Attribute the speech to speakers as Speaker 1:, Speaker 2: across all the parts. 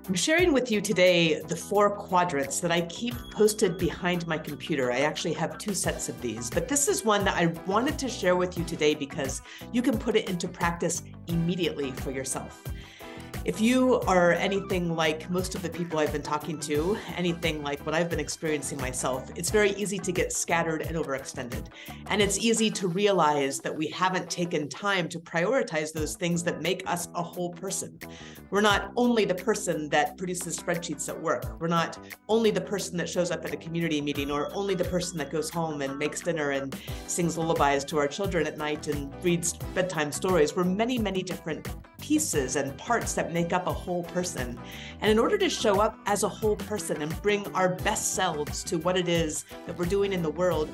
Speaker 1: I'm sharing with you today the 4 quadrants that I keep posted behind my computer. I actually have 2 sets of these, but this is one that I wanted to share with you today because you can put it into practice immediately for yourself. If you are anything like most of the people I've been talking to, anything like what I've been experiencing myself, it's very easy to get scattered and overextended. And it's easy to realize that we haven't taken time to prioritize those things that make us a whole person. We're not only the person that produces spreadsheets at work. We're not only the person that shows up at a community meeting or only the person that goes home and makes dinner and sings lullabies to our children at night and reads bedtime stories. We're many, many different pieces and parts that make up a whole person. And in order to show up as a whole person and bring our best selves to what it is that we're doing in the world,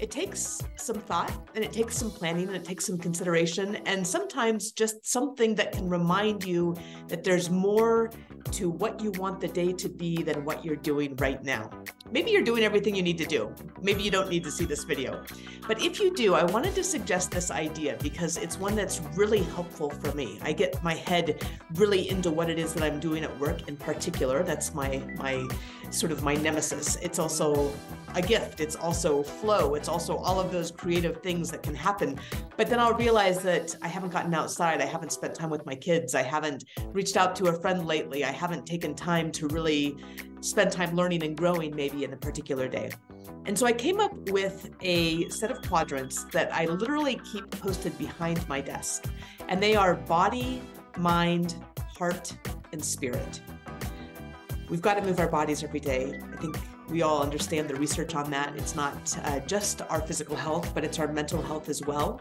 Speaker 1: it takes some thought and it takes some planning and it takes some consideration and sometimes just something that can remind you that there's more to what you want the day to be than what you're doing right now. Maybe you're doing everything you need to do. Maybe you don't need to see this video. But if you do, I wanted to suggest this idea because it's one that's really helpful for me. I get my head really into what it is that I'm doing at work in particular. That's my nemesis. It's also a gift. It's also flow. It's also all of those creative things that can happen. But then I'll realize that I haven't gotten outside. I haven't spent time with my kids. I haven't reached out to a friend lately. I haven't taken time to really spend time learning and growing maybe in a particular day. And so I came up with a set of quadrants that I literally keep posted behind my desk. And they are body, mind, heart, and spirit. We've got to move our bodies every day. I think we all understand the research on that. It's not just our physical health, but it's our mental health as well.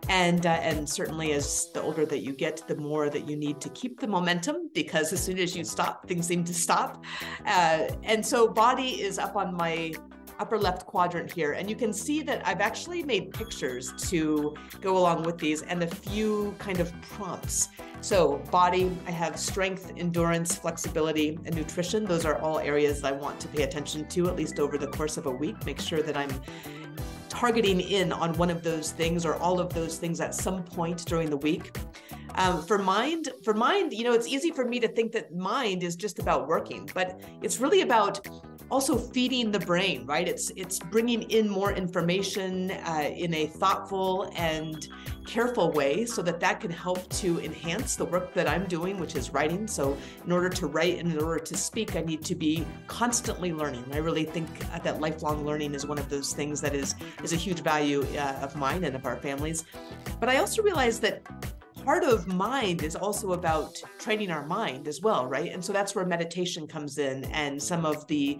Speaker 1: And certainly as the older that you get, the more that you need to keep the momentum, because as soon as you stop, things seem to stop. And so body is up on my upper left quadrant here. And you can see that I've actually made pictures to go along with these and a few kind of prompts. So body, I have strength, endurance, flexibility, and nutrition. Those are all areas that I want to pay attention to, at least over the course of a week. Make sure that I'm targeting in on one of those things or all of those things at some point during the week. For mind, it's easy for me to think that mind is just about working, but it's really about also feeding the brain, right? It's bringing in more information in a thoughtful and careful way so that can help to enhance the work that I'm doing, which is writing. So in order to write and in order to speak, I need to be constantly learning. I really think that lifelong learning is one of those things that is a huge value of mine and of our families. But I also realize that part of mind is also about training our mind as well, right? And so that's where meditation comes in and some of the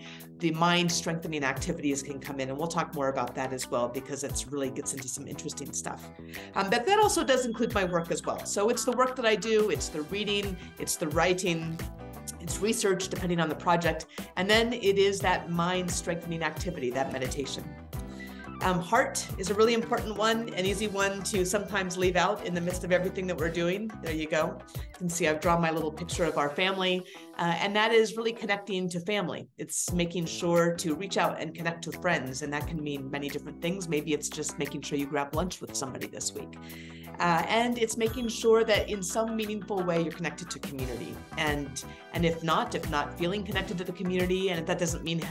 Speaker 1: mind strengthening activities can come in. And we'll talk more about that as well, because it really gets into some interesting stuff. But that also does include my work as well. So it's the work that I do, it's the reading, it's the writing, it's research, depending on the project. And then it is that mind strengthening activity, that meditation. Heart is a really important one, an easy one to sometimes leave out in the midst of everything that we're doing. There you go. You can see I've drawn my little picture of our family, and that is really connecting to family. It's making sure to reach out and connect with friends, and that can mean many different things. Maybe it's just making sure you grab lunch with somebody this week. And it's making sure that in some meaningful way you're connected to community. And if not feeling connected to the community, and if that doesn't mean,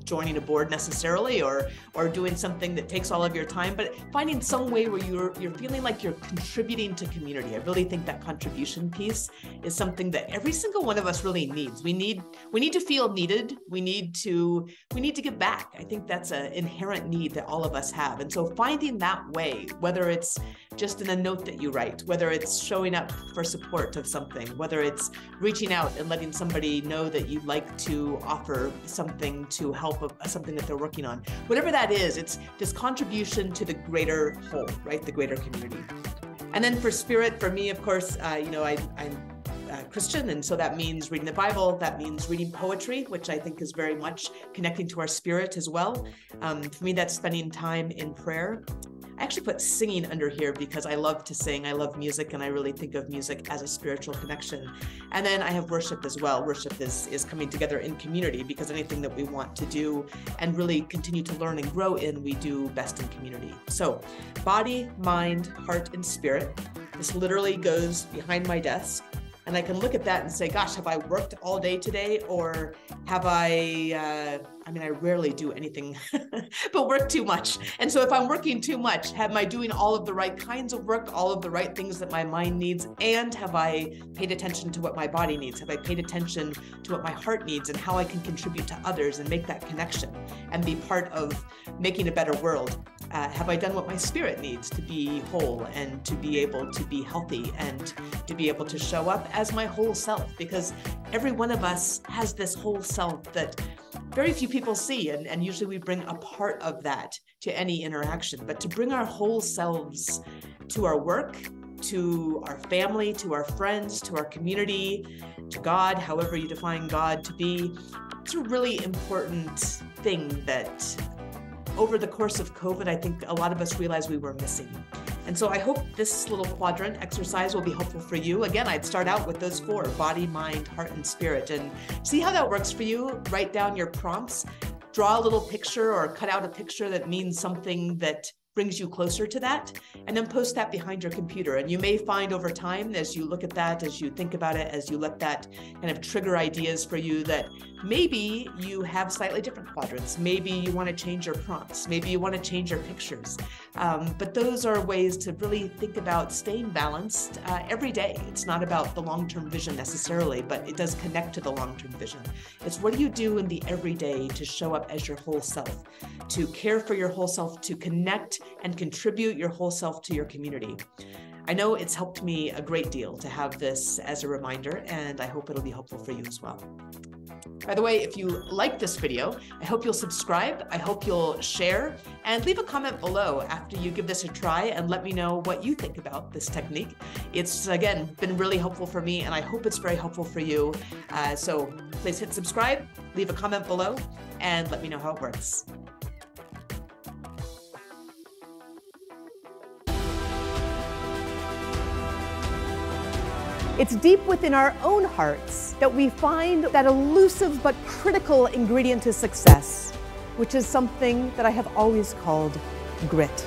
Speaker 1: joining a board necessarily or doing something that takes all of your time, but finding some way where you're feeling like you're contributing to community. I really think that contribution piece is something that every single one of us really needs. We need to feel needed. We need to give back. I think that's an inherent need that all of us have. And so finding that way, whether it's just in a note that you write, whether it's showing up for support of something, whether it's reaching out and letting somebody know that you'd like to offer something to help something that they're working on, whatever that is, it's this contribution to the greater whole, right? The greater community. And then for spirit, for me, of course, I'm Christian, and so that means reading the Bible. That means reading poetry, which I think is very much connecting to our spirit as well. For me, that's spending time in prayer. I actually put singing under here because I love to sing. I love music, and I really think of music as a spiritual connection. And then I have worship as well. Worship is coming together in community, because anything that we want to do and really continue to learn and grow in, we do best in community. So body, mind, heart, and spirit. This literally goes behind my desk. And I can look at that and say, gosh, have I worked all day today? Or have I rarely do anything but work too much. And so if I'm working too much, am I doing all of the right kinds of work, all of the right things that my mind needs? And have I paid attention to what my body needs? Have I paid attention to what my heart needs and how I can contribute to others and make that connection and be part of making a better world? Have I done what my spirit needs to be whole and to be able to be healthy and to be able to show up as my whole self? Because every one of us has this whole self that very few people see, and usually we bring a part of that to any interaction. But to bring our whole selves to our work, to our family, to our friends, to our community, to God, however you define God to be, it's a really important thing that over the course of COVID, I think a lot of us realized we were missing. And so I hope this little quadrant exercise will be helpful for you. Again, I'd start out with those 4: body, mind, heart, and spirit, and see how that works for you. Write down your prompts, draw a little picture or cut out a picture that means something that brings you closer to that, and then post that behind your computer. And you may find over time, as you look at that, as you think about it, as you let that kind of trigger ideas for you, that maybe you have slightly different quadrants. Maybe you want to change your prompts. Maybe you want to change your pictures. But those are ways to really think about staying balanced every day. It's not about the long-term vision necessarily, but it does connect to the long-term vision. It's what do you do in the everyday to show up as your whole self, to care for your whole self, to connect and contribute your whole self to your community. I know it's helped me a great deal to have this as a reminder, and I hope it'll be helpful for you as well. By the way, if you like this video, I hope you'll subscribe, I hope you'll share, and leave a comment below after you give this a try and let me know what you think about this technique. It's, again, been really helpful for me, and I hope it's very helpful for you. So please hit subscribe, leave a comment below, and let me know how it works.
Speaker 2: It's deep within our own hearts that we find that elusive but critical ingredient to success, which is something that I have always called grit.